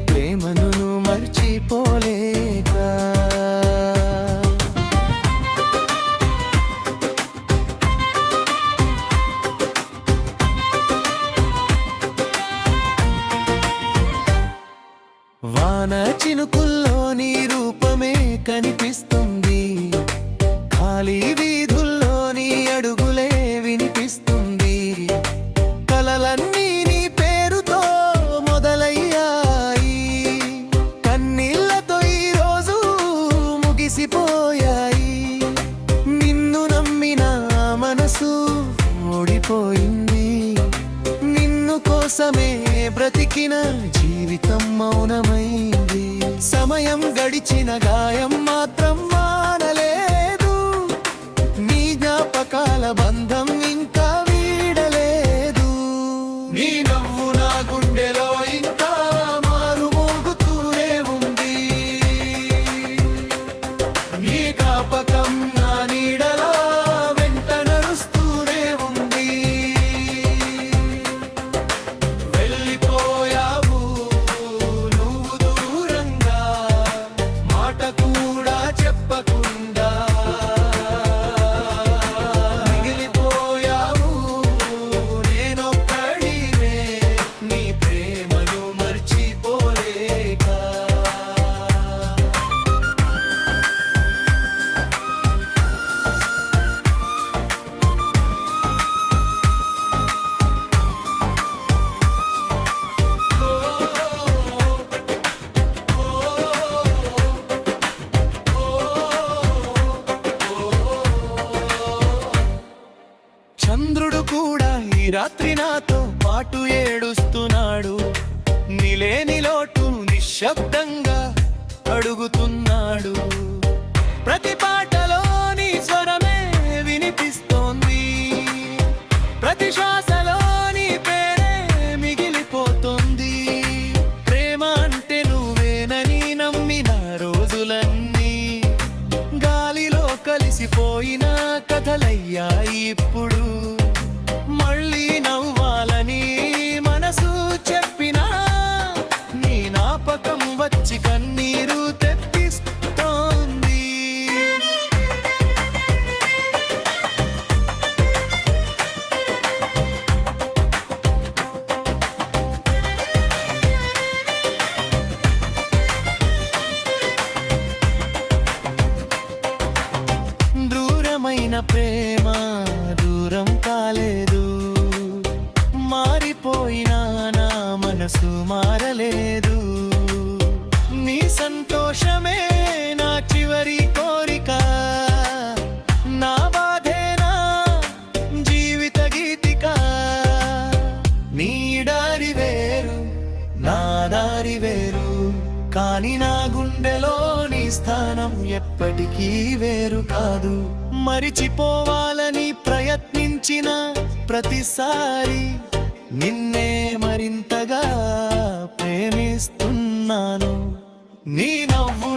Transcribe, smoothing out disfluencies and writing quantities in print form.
ప్రేమను మర్చిపోలేక. వాన చినుకుల్లో నీ రూపమే కనిపిస్తుంది, ఖాళీ వీధుల్లో నీ అడుగులే వినిపిస్తుంది. కలలన్నీ నీ పేరుతో మొదలయ్యాయి, కన్నీళ్లతో ఈరోజు ముగిసిపోయాయి. నిన్ను నమ్మిన మనసు ఓడిపోయింది, నిన్ను కోసమే బ్రతికిన జీవితం మౌనమైంది. సమయం గడిచిన గాయం మాత్రం మానలేదు, నీ జ్ఞాపకాల బంధం ఇంకా వీడలేదు. నీ నవ్వు నా గుండెలో ఇంకా మారుమోగుతూనే ఉంది, నీ జ్ఞాపకం నా నీడలా వెంట నడుస్తూనే ఉంది. వెళ్ళిపోయావు నువ్వు దూరంగా, మాట కూడా చెప్పకుండా. మిగిలిపోయావు నేనొక్కడినే, నీ ప్రేమను మర్చిపోలేక. చంద్రుడు కూడా ఈ రాత్రి నాతో పాటు ఏడుస్తున్నాడు, నిలేని లోటు నిశ్శబ్దంగా అడుగుతున్నాడు. ప్రతి పాటలో నీ స్వరమే వినిపిస్తోంది, ప్రతి శ్వాసలో నీ పేరే మిగిలిపోతోంది. ప్రేమ అంటే నువ్వేనని నమ్మిన రోజులన్నీ గాలిలో కలిసిపోయిన కథలయ్యాయి. ఇప్పుడు మళ్ళీ నవ్వాలని మనసు చెప్పినా నీ జ్ఞాపకం వచ్చి కన్నీరు తెప్పిస్తోంది. దూరమైన ప్రేమ దూరం కాలేదు, మారిపోయినా నా మనసు మారలేదు. నీ సంతోషమే నా చివరి కోరిక, నా బాధేనా జీవిత గీతిక. నీ దారి వేరు నా దారి వేరు, కానీ నా గుండెలో నీ స్థానం ఎప్పటికీ వేరు కాదు. మరిచిపోవాలని ప్రయత్నించిన ప్రతిసారి నిన్నే మరింతగా ప్రేమిస్తున్నాను. నీ నవ్వు